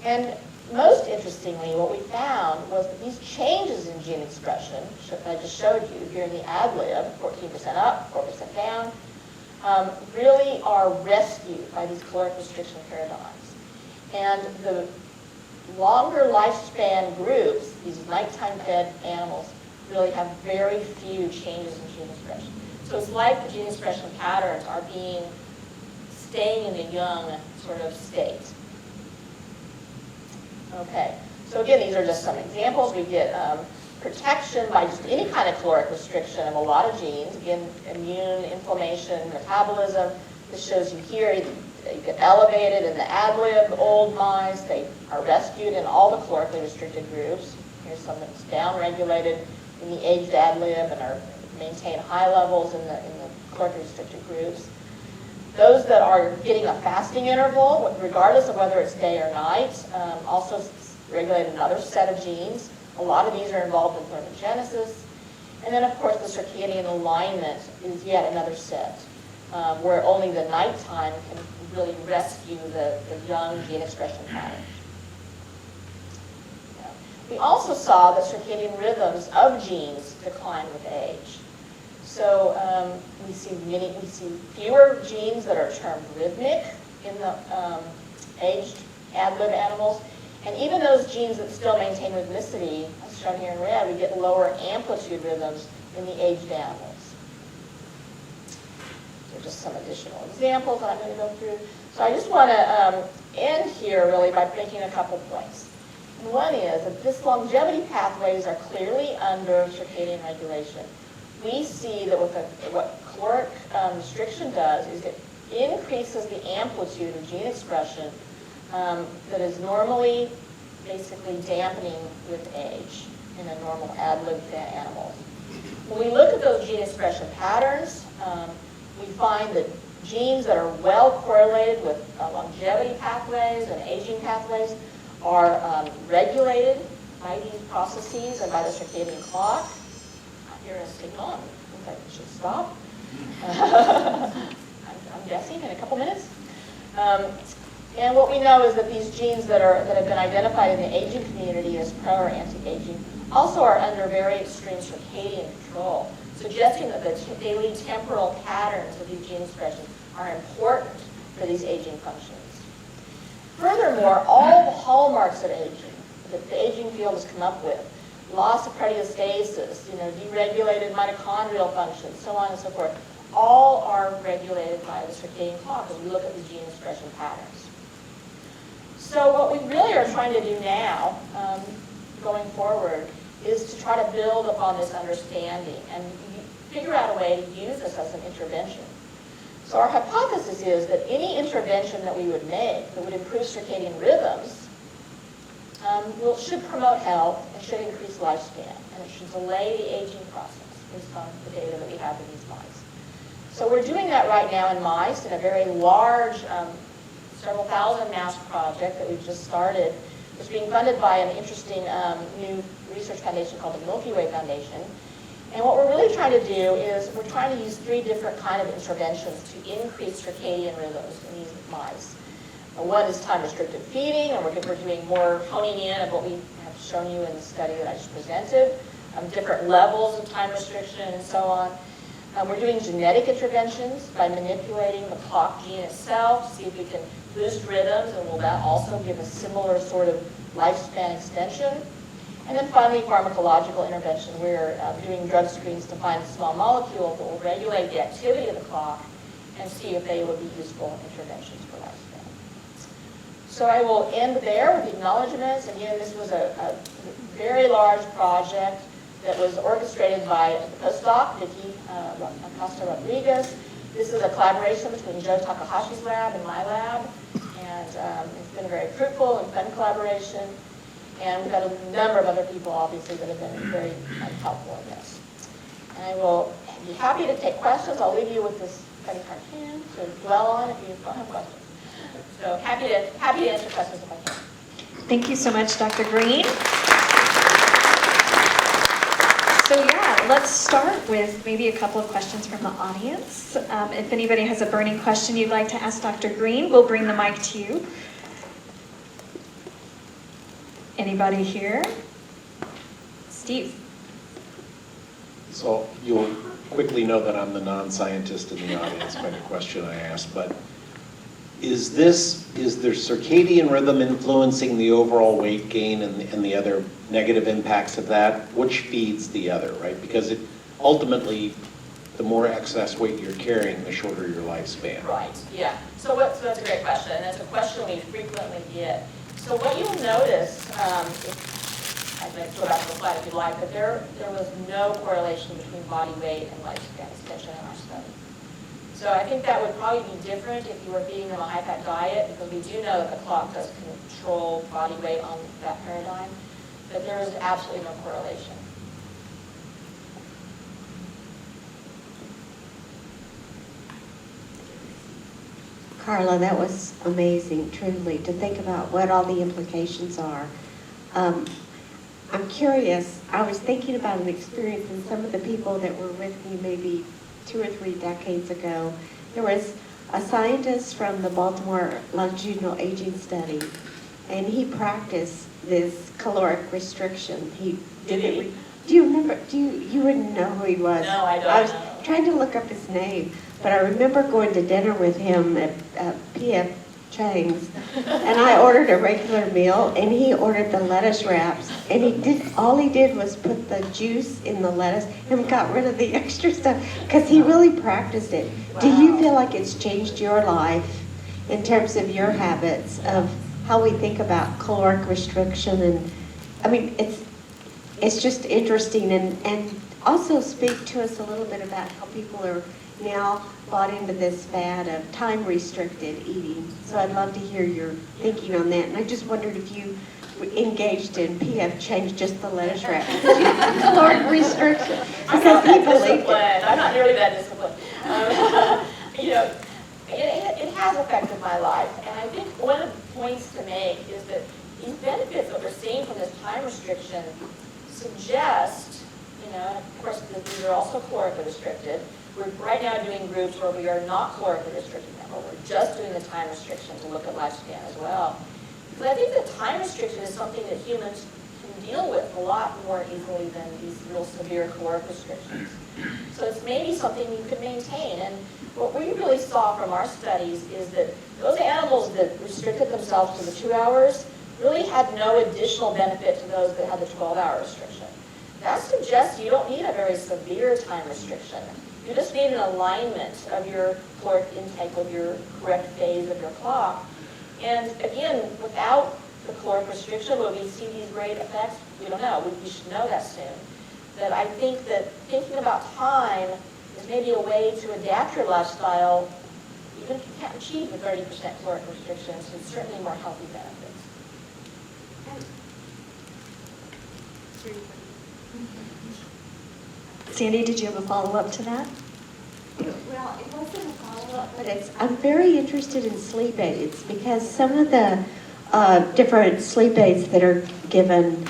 And most interestingly, what we found was that these changes in gene expression, that I just showed you here in the ad lib, 14% up, 4% down, really are rescued by these caloric restriction paradigms. And the longer lifespan groups, these nighttime fed animals, really have very few changes in gene expression. So it's like the gene expression patterns are staying in the young sort of state. Okay, so again, these are just some examples. We get protection by just any kind of caloric restriction of a lot of genes. Again, immune, inflammation, metabolism. This shows you here, you get elevated in the ad lib, old mice. They are rescued in all the calorically restricted groups. Here's some that's downregulated in the aged ad lib and are maintain high levels in the calorically restricted groups. Those that are getting a fasting interval, regardless of whether it's day or night, also regulate another set of genes. A lot of these are involved in thermogenesis. And then, of course, the circadian alignment is yet another set, where only the nighttime can really rescue the young gene expression patterns. We also saw that circadian rhythms of genes decline with age. So we see fewer genes that are termed rhythmic in the aged ad lib animals, and even those genes that still maintain rhythmicity, as shown here in red, we get lower amplitude rhythms in the aged animals. So just some additional examples that I'm going to go through. So I just want to end here really by making a couple points. And one is that this longevity pathways are clearly under circadian regulation. We see that what caloric restriction does is it increases the amplitude of gene expression that is normally basically dampening with age in a normal ad lib animal. When we look at those gene expression patterns, we find that genes that are well correlated with longevity pathways and aging pathways are regulated by these processes and by the circadian clock. I hear a signal. I think I should stop. I'm guessing in a couple minutes. And what we know is that these genes that have been identified in the aging community as pro or anti-aging also are under very extreme circadian control, suggesting that the daily temporal patterns of these gene expressions are important for these aging functions. Furthermore, all the hallmarks of aging that the aging field has come up with, loss of proteostasis, deregulated mitochondrial function, so on and so forth, all are regulated by the circadian clock as we look at the gene expression patterns. So what we really are trying to do now, going forward, is to try to build upon this understanding and figure out a way to use this as an intervention. So our hypothesis is that any intervention that we would make that would improve circadian rhythms should promote health and should increase lifespan, and it should delay the aging process based on the data that we have in these mice. So we're doing that right now in mice in a very large, several thousand mouse project that we've just started. It's being funded by an interesting new research foundation called the Milky Way Foundation. And what we're really trying to do is we're trying to use 3 different kind of interventions to increase circadian rhythms in these mice. One is time-restricted feeding, and we're doing more honing in of what we have shown you in the study that I just presented, different levels of time restriction and so on. We're doing genetic interventions by manipulating the clock gene itself to see if we can boost rhythms, and will that also give a similar sort of lifespan extension. And then finally, pharmacological intervention. We're doing drug screens to find small molecules that will regulate the activity of the clock and see if they would be useful interventions for lifespan. So I will end there with acknowledgments. Again, this was a very large project that was orchestrated by a postdoc, Vicky Acosta-Rodriguez. This is a collaboration between Joe Takahashi's lab and my lab, and it's been a very fruitful and fun collaboration. And we've got a number of other people, obviously, that have been very helpful in this. And I will be happy to take questions. I'll leave you with this funny cartoon to dwell on if you don't have questions. So happy to answer questions if I can. Thank you so much, Dr. Green. So yeah, let's start with maybe a couple of questions from the audience. If anybody has a burning question you'd like to ask Dr. Green, we'll bring the mic to you. Anybody here? Steve. So you'll quickly know that I'm the non-scientist in the audience kind of question I asked, but is the circadian rhythm influencing the overall weight gain and the other negative impacts of that? Which feeds the other, right? Because ultimately, the more excess weight you're carrying, the shorter your lifespan. Right, yeah. So that's a great question, and that's a question we frequently get. So what you'll notice, I'd like to go back to the slide if you'd like, but there was no correlation between body weight and lifespan extension in our study. So I think that would probably be different if you were feeding them a high-fat diet, because we do know that the clock does control body weight on that paradigm, but there is absolutely no correlation. Carla, that was amazing, truly, to think about what all the implications are. I'm curious, I was thinking about an experience in some of the people that were with me maybe 2 or 3 decades ago. There was a scientist from the Baltimore Longitudinal Aging Study, and he practiced this caloric restriction. He did it. Do you remember? You wouldn't know who he was? No, I don't. I was trying to look up his name, but I remember going to dinner with him at P.F. Chang's, and I ordered a regular meal, and he ordered the lettuce wraps, and all he did was put the juice in the lettuce and got rid of the extra stuff, because he really practiced it. Wow. Do you feel like it's changed your life in terms of your habits of how we think about caloric restriction? And I mean, it's just interesting, and also speak to us a little bit about how people are now bought into this fad of time-restricted eating. So I'd love to hear your thinking on that. And I just wondered if you engaged in PF change just the lettuce wrap. Caloric restriction. Because people eat it. I'm not nearly that disciplined. It has affected my life. And I think one of the points to make is that these benefits that we're seeing from this time restriction suggest, of course, these are also calorically restricted. We're right now doing groups where we are not calorically restricting them, but we're just doing the time restriction to look at lifespan as well. Because I think that time restriction is something that humans can deal with a lot more easily than these real severe caloric restrictions. So it's maybe something you could maintain. And what we really saw from our studies is that those animals that restricted themselves to the 2 hours really had no additional benefit to those that had the 12-hour restriction. That suggests you don't need a very severe time restriction. You just need an alignment of your caloric intake with your correct phase of your clock. And again, without the caloric restriction, will we see these great effects? We don't know. We should know that soon. But I think that thinking about time is maybe a way to adapt your lifestyle, even if you can't achieve the 30% caloric restrictions, it's certainly more healthy benefits. Sandy, did you have a follow-up to that? Well, it wasn't a follow-up, but I'm very interested in sleep aids because some of the different sleep aids that are given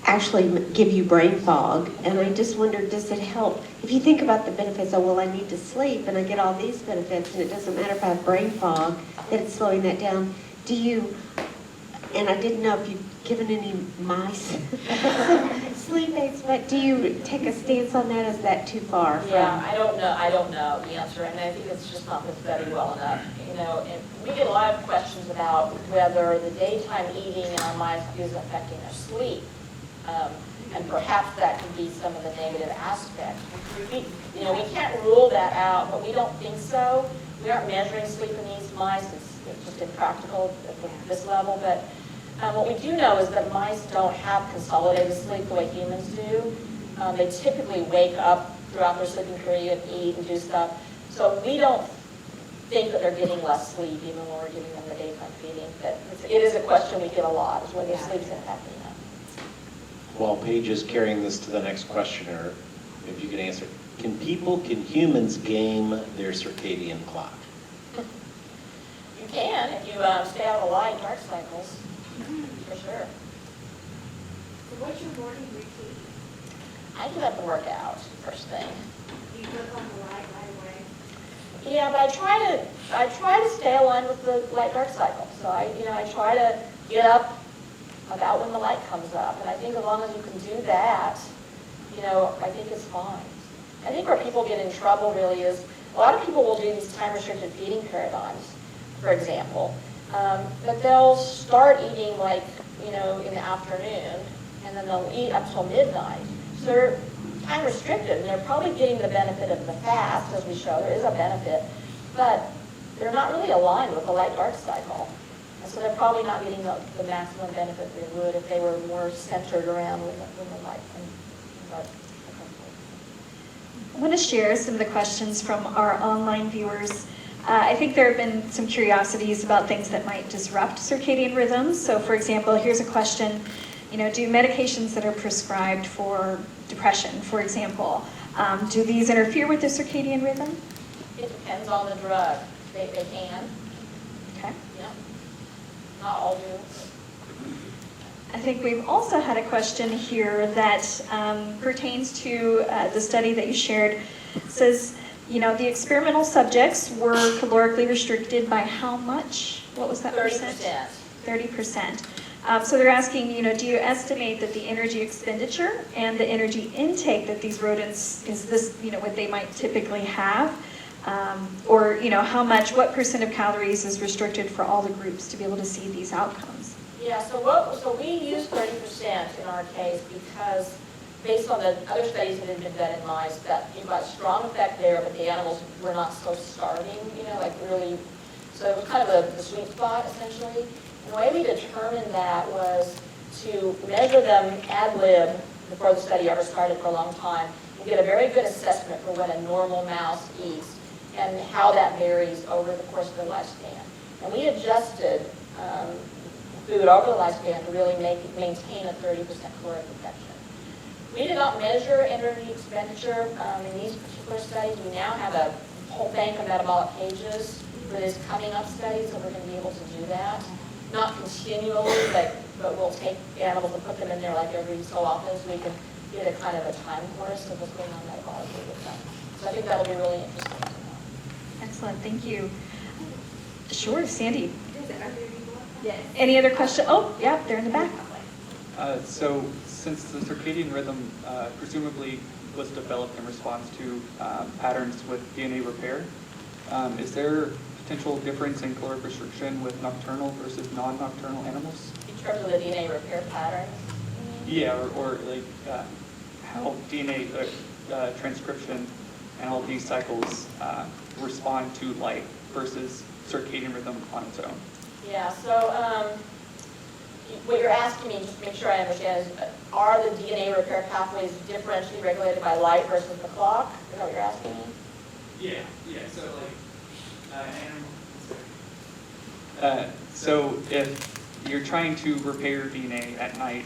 actually give you brain fog. And I just wondered, does it help? If you think about the benefits, oh, well, I need to sleep and I get all these benefits and it doesn't matter if I have brain fog, that it's slowing that down. Do you, and I didn't know if you've given any mice sleep aids, but do you take a stance on that? Is that too far? Yeah, I don't know the answer, and I think it's just not been studied well enough. You know, and we get a lot of questions about whether the daytime eating in our mice is affecting their sleep, and perhaps that could be some of the negative aspects. We can't rule that out, but we don't think so. We aren't measuring sleep in these mice. It's just impractical at this level, but. What we do know is that mice don't have consolidated sleep the way humans do. They typically wake up throughout their sleeping period, eat and do stuff. So we don't think that they're getting less sleep even when we're giving them the daytime feeding. But it is a question we get a lot, is whether sleep's impacting them. While Paige is carrying this to the next questioner, if you can answer, can humans game their circadian clock? You can if you stay out of the light, dark cycles. For sure. So what's your morning routine? I get up and work out first thing. Do you work on the light right away? Yeah, but I try to stay aligned with the light-dark cycle. So I try to get up about when the light comes up, and I think as long as you can do that, I think it's fine. I think where people get in trouble really is a lot of people will do these time-restricted feeding paradigms, for example. But they'll start eating in the afternoon, and then they'll eat up till midnight. So they're time restricted, and they're probably getting the benefit of the fast, as we show. There is a benefit, but they're not really aligned with the light-dark cycle. And so they're probably not getting the maximum benefit they would if they were more centered around when the light and dark. I want to share some of the questions from our online viewers. I think there have been some curiosities about things that might disrupt circadian rhythms. So for example, here's a question, do medications that are prescribed for depression, for example, do these interfere with the circadian rhythm? It depends on the drug. They can. Okay. Yeah. Not all do. I think we've also had a question here that pertains to the study that you shared. It says, the experimental subjects were calorically restricted by how much? What was that 30%. 30%. So they're asking, do you estimate that the energy expenditure and the energy intake that these rodents, is this, what they might typically have? Or, what percent of calories is restricted for all the groups to be able to see these outcomes? Yeah, so we use 30% in our case because based on the other studies that have been done in mice, that you got a strong effect there, but the animals were not so starving, really. So it was kind of the sweet spot, essentially. And the way we determined that was to measure them ad lib before the study ever started for a long time, and get a very good assessment for what a normal mouse eats and how that varies over the course of their lifespan. And we adjusted food over the lifespan to really maintain a 30% caloric reduction. We did not measure energy expenditure in these particular studies. We now have a whole bank of metabolic pages for this coming up study, so we're going to be able to do that. Not continually, but we'll take animals and put them in there every so often so we can get a kind of a time course of what's going on metabolically with them. So I think that'll be really interesting to know. Excellent, thank you. Sure, Sandy. Yes. Any other questions? Oh, yeah, they're in the back. So since the circadian rhythm presumably was developed in response to patterns with DNA repair, is there potential difference in caloric restriction with nocturnal versus non-nocturnal animals? In terms of the DNA repair patterns? Yeah, or like how DNA transcription and all these cycles respond to light versus circadian rhythm on its own. Yeah, so what you're asking me, just to make sure I understand, is are the DNA repair pathways differentially regulated by light versus the clock? Is that what you're asking me? Yeah, so like so if you're trying to repair DNA at night,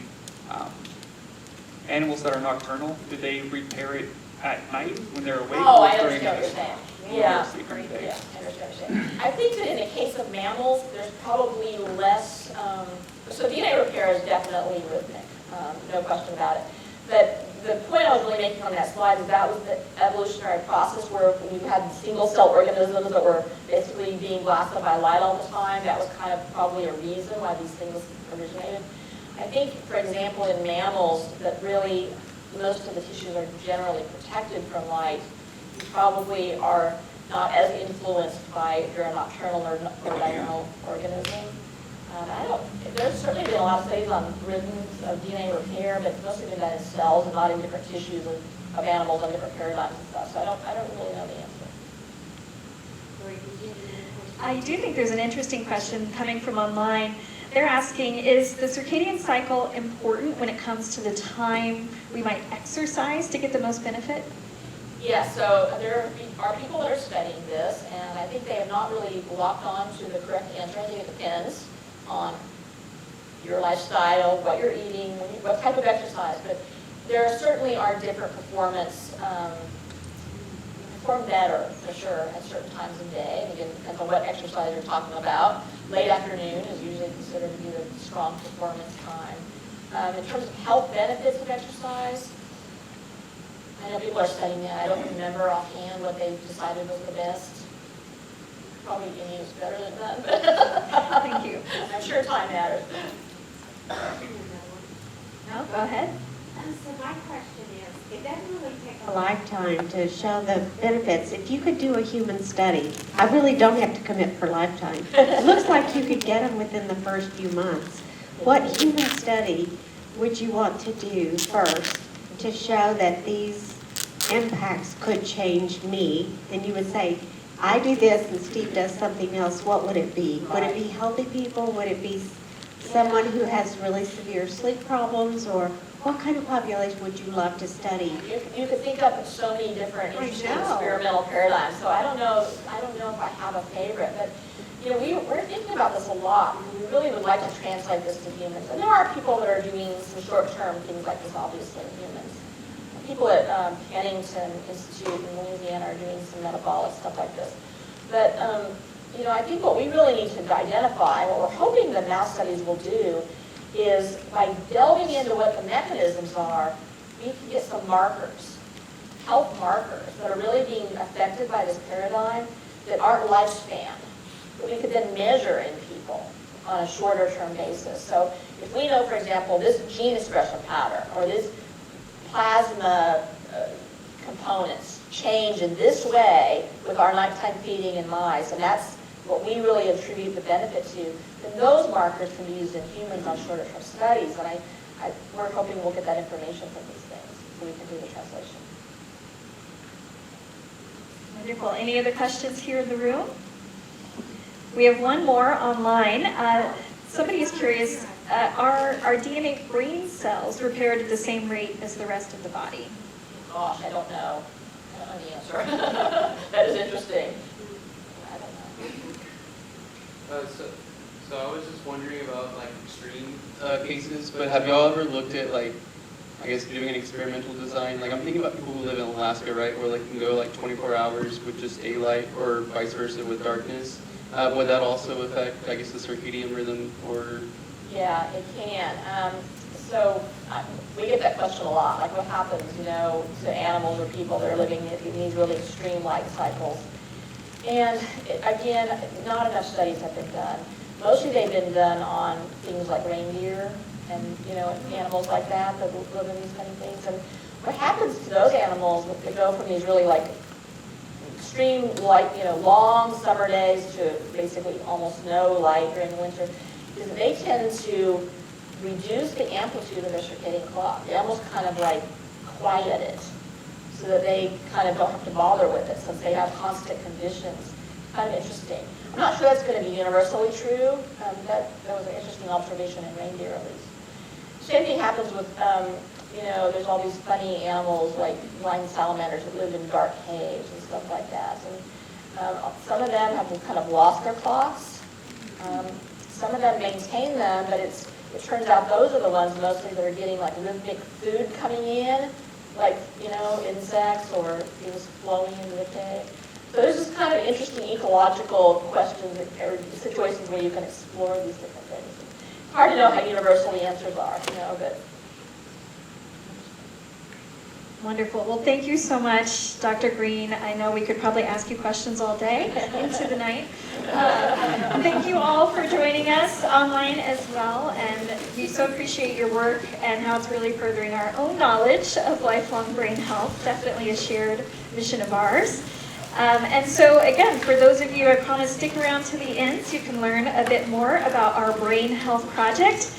animals that are nocturnal, do they repair it at night when they're awake? Oh, or I during understand what you're saying. Yeah, I understand what you're saying. I think that in the case of mammals, there's probably less, so DNA repair is definitely rhythmic, no question about it. But the point I was really making on that slide is that was the evolutionary process where we had single-cell organisms that were basically being blasted by light all the time. That was kind of probably a reason why these things originated. I think, for example, in mammals, that really most of the tissues are generally protected from light. You probably are not as influenced by if you're a nocturnal or diurnal organism. There's certainly been a lot of studies on rhythms of DNA repair, but mostly been done in cells and not in different tissues of animals on different paradigms and stuff. So I don't really know the answer. I do think there's an interesting question coming from online. They're asking, is the circadian cycle important when it comes to the time we might exercise to get the most benefit? Yeah, so there are people that are studying this, and I think they have not really locked on to the correct answer. I think it depends on your lifestyle, what you're eating, what type of exercise, but there certainly are different performance. You perform better, for sure, at certain times of day. And again, it depends on what exercise you're talking about. Late afternoon is usually considered to be the strong performance time. In terms of health benefits of exercise, I know people are studying that. I don't remember offhand what they decided was the best. Probably can use better than that. But Thank you. I'm sure time matters. No, go ahead. So my question is, it doesn't really take a lifetime to show the benefits. If you could do a human study, I really don't have to commit for lifetime. It looks like you could get them within the first few months. What human study would you want to do first to show that these impacts could change me? And you would say, I do this and Steve does something else. What would it be? Would it be healthy people? Would it be someone who has really severe sleep problems? Or what kind of population would you love to study? You could think up so many different interesting experimental paradigms. So I don't know if I have a favorite, but you know, we're thinking about this a lot. We really would like to translate this to humans. And there are people that are doing some short-term things like this, obviously, in humans. People at Pennington Institute in Louisiana are doing some metabolic stuff like this. But you know, I think what we really need to identify, what we're hoping the mouse studies will do, is by delving into what the mechanisms are, we can get some markers, health markers, that are really being affected by this paradigm that aren't lifespan, that we could then measure in people on a shorter term basis. So if we know, for example, this gene expression pattern or this plasma components change in this way with our nighttime feeding in mice, and that's what we really attribute the benefit to, then those markers can be used in humans on shorter term studies. And we're hoping we'll get that information from these things so we can do the translation. Wonderful. Any other questions here in the room? We have one more online. Somebody is curious, are DNA brain cells repaired at the same rate as the rest of the body? Gosh, I don't know. I don't know the answer. That is interesting. I don't know. So I was just wondering about like extreme cases, but have y'all ever looked at like, I guess doing an experimental design? Like I'm thinking about people who live in Alaska, right, where like can go like 24 hours with just daylight or vice versa with darkness. Would that also affect, I guess, the circadian rhythm or? Yeah, it can. So we get that question a lot, like what happens, you know, to animals or people that are living in these really extreme light cycles. And again, not enough studies have been done. Mostly they've been done on things like reindeer and animals like that live in these kind of things. And what happens to those animals, they go from these really like extreme light, long summer days to basically almost no light during the winter, is that they tend to reduce the amplitude of their circadian clock. They almost kind of like quiet it so that they kind of don't have to bother with it since they have constant conditions. Kind of interesting. I'm not sure that's going to be universally true. That was an interesting observation in reindeer at least. Same thing happens with, there's all these funny animals like blind salamanders that live in dark caves and stuff like that. And some of them have kind of lost their clocks. Some of them maintain them, but it turns out those are the ones mostly that are getting like rhythmic food coming in, like, insects or things flowing into the cave. So there's this kind of interesting ecological questions or situations where you can explore these different things. It's hard to know how universal the answers are, but. Wonderful. Well, thank you so much, Dr. Green. I know we could probably ask you questions all day into the night. Thank you all for joining us online as well, and we so appreciate your work and how it's really furthering our own knowledge of lifelong brain health, definitely a shared mission of ours. And so again, for those of you, I promise, stick around to the end so you can learn a bit more about our Brain Health Project.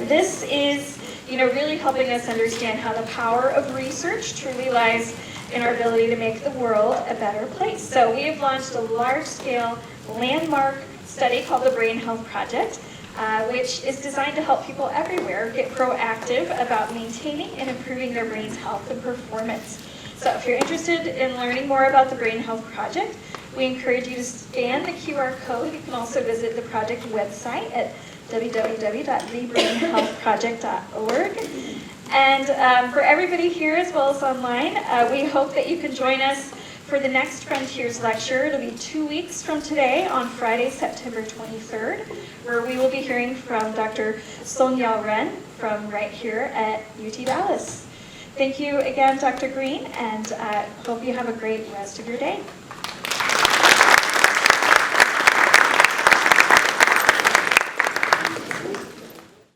This is really helping us understand how the power of research truly lies in our ability to make the world a better place. So we have launched a large-scale landmark study called the Brain Health Project, which is designed to help people everywhere get proactive about maintaining and improving their brain's health and performance. So if you're interested in learning more about the Brain Health Project, we encourage you to scan the QR code. You can also visit the project website at www.thebrainhealthproject.org. And for everybody here as well as online, we hope that you can join us for the next Frontiers lecture. It'll be 2 weeks from today on Friday, September 23rd, where we will be hearing from Dr. Sonia Ren from right here at UT Dallas. Thank you again, Dr. Green, and hope you have a great rest of your day.